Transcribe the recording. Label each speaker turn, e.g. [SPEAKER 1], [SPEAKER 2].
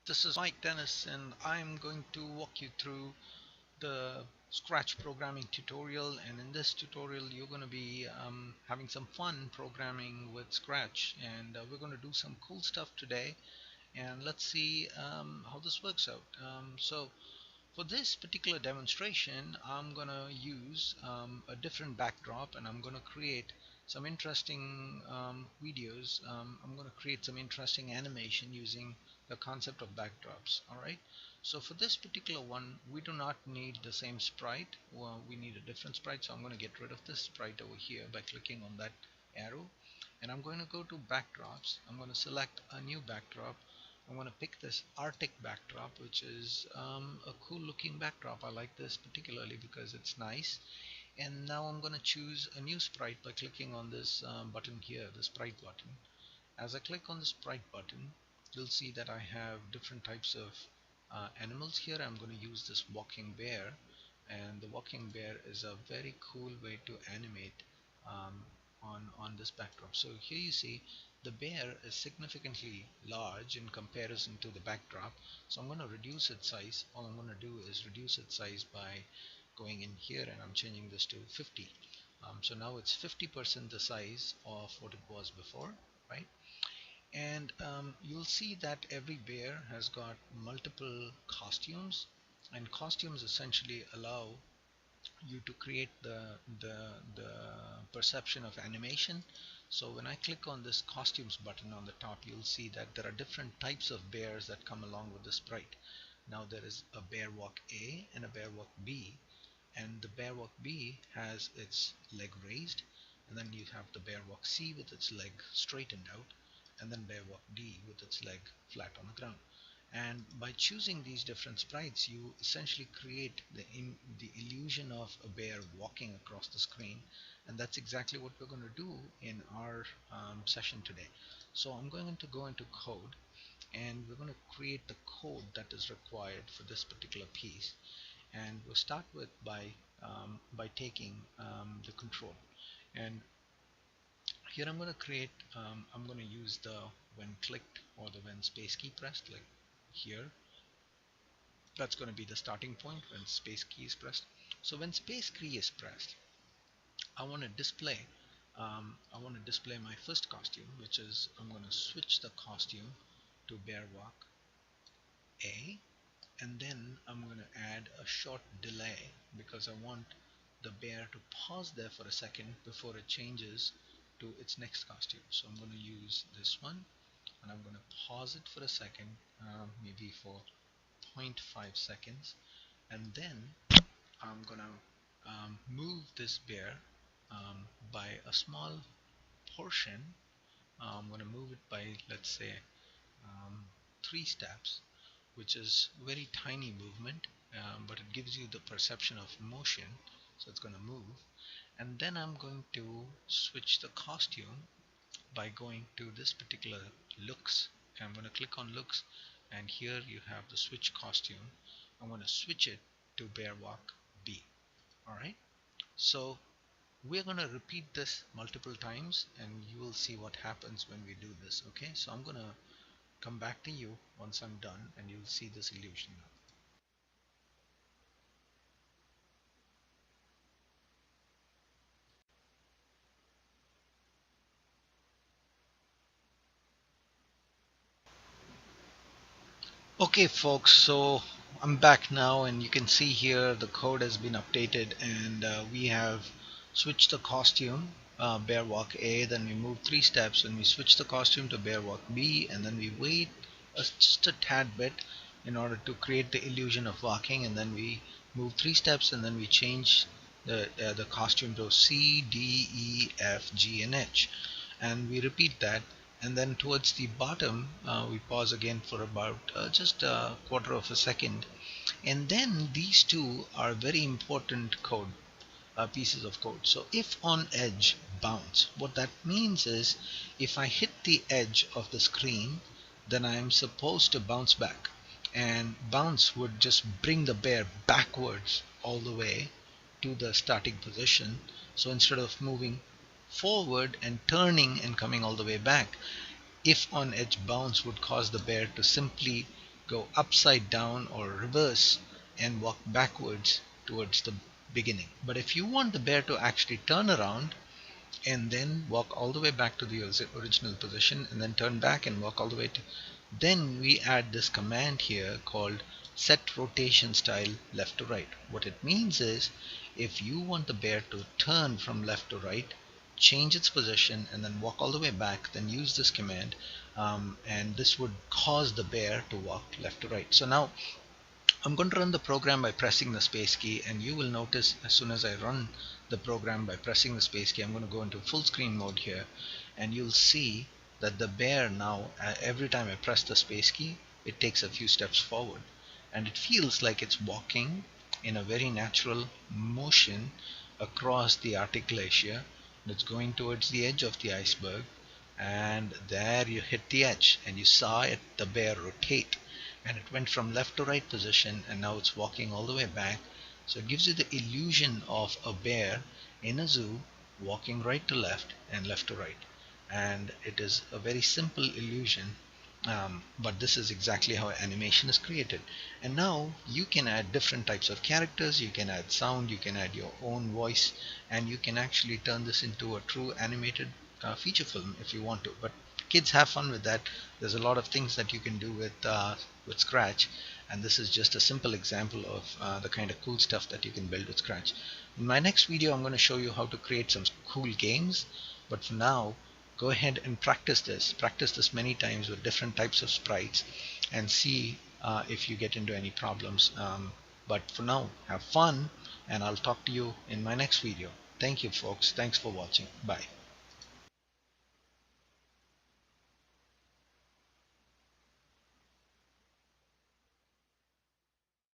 [SPEAKER 1] This is Mike Dennis, and I'm going to walk you through the Scratch programming tutorial. And in this tutorial, you're going to be having some fun programming with Scratch, and we're going to do some cool stuff today. And let's see how this works out. So for this particular demonstration, I'm gonna use a different backdrop, and I'm gonna create some interesting videos. I'm gonna create some interesting animation using the concept of backdrops. Alright, so for this particular one, we do not need the same sprite. Well, we need a different sprite, so I'm going to get rid of this sprite over here by clicking on that arrow, and I'm going to go to backdrops. I'm going to select a new backdrop. I'm going to pick this Arctic backdrop, which is a cool looking backdrop. I like this particularly because it's nice. And now I'm going to choose a new sprite by clicking on this button here, the sprite button. As I click on the sprite button, you'll see that I have different types of animals here. I'm going to use this walking bear, and the walking bear is a very cool way to animate um, on this backdrop. So here you see the bear is significantly large in comparison to the backdrop, so I'm going to reduce its size. All I'm going to do is reduce its size by going in here, and I'm changing this to 50. So now it's 50% the size of what it was before, right? And you'll see that every bear has got multiple costumes, and costumes essentially allow you to create the perception of animation. So when I click on this costumes button on the top, you'll see that there are different types of bears that come along with the sprite. Now there is a bear walk A and a bear walk B, and the bear walk B has its leg raised, and then you have the bear walk C with its leg straightened out, and then bear walk D with its leg flat on the ground. And by choosing these different sprites, you essentially create the illusion of a bear walking across the screen, and that's exactly what we're going to do in our session today. So I'm going to go into code, and we're going to create the code that is required for this particular piece. And we'll start with by taking the control, and here I'm going to create I'm going to use the when clicked or the when space key pressed, like here. That's going to be the starting point when space key is pressed. So when space key is pressed, I want to display my first costume, which is I'm going to switch the costume to bear walk A, and then I'm going to add a short delay because I want the bear to pause there for a second before it changes to its next costume. So I'm going to use this one, and I'm going to pause it for a second, maybe for zero point 0.5 seconds, and then I'm going to move this bear by a small portion. I'm going to move it by, let's say, um, 3 steps, which is very tiny movement, but it gives you the perception of motion. So it's going to move, and then I'm going to switch the costume by going to this particular looks. I'm going to click on looks, and here you have the switch costume. I'm going to switch it to bear walk B. Alright, so we're going to repeat this multiple times, and you will see what happens when we do this. Okay, so I'm going to come back to you once I'm done, and you'll see this illusion now. Okay folks, so I'm back now, and you can see here the code has been updated, and we have switched the costume bear walk A, then we move 3 steps and we switch the costume to bear walk B, and then we wait just a tad bit in order to create the illusion of walking, and then we move 3 steps and then we change the costume to C, D, E, F, G and H, and we repeat that. And then towards the bottom we pause again for about just a quarter of a second, and then these two are very important code pieces of code. So if on edge bounce, what that means is if I hit the edge of the screen, then I am supposed to bounce back, and bounce would just bring the bear backwards all the way to the starting position. So instead of moving forward and turning and coming all the way back, if on edge bounce would cause the bear to simply go upside down or reverse and walk backwards towards the beginning. But if you want the bear to actually turn around and then walk all the way back to the original position and then turn back and walk all the way to, then we add this command here called set rotation style left to right. What it means is, if you want the bear to turn from left to right, change its position and then walk all the way back, then use this command, and this would cause the bear to walk left to right. So now I'm going to run the program by pressing the space key, and you will notice as soon as I run the program by pressing the space key, I'm going to go into full screen mode here, and you'll see that the bear now, every time I press the space key, it takes a few steps forward, and it feels like it's walking in a very natural motion across the Arctic glacier. It's going towards the edge of the iceberg, and there you hit the edge and you saw it, the bear rotate, and it went from left to right position, and now it's walking all the way back. So it gives you the illusion of a bear in a zoo walking right to left and left to right, and it is a very simple illusion, but this is exactly how animation is created. And now you can add different types of characters, you can add sound, you can add your own voice, and you can actually turn this into a true animated feature film if you want to. But kids have fun with that. There's a lot of things that you can do with Scratch, and this is just a simple example of the kind of cool stuff that you can build with Scratch. In my next video, I'm going to show you how to create some cool games, but for now, go ahead and practice this many times with different types of sprites, and see if you get into any problems. But for now, have fun, and I'll talk to you in my next video. Thank you, folks. Thanks for watching. Bye.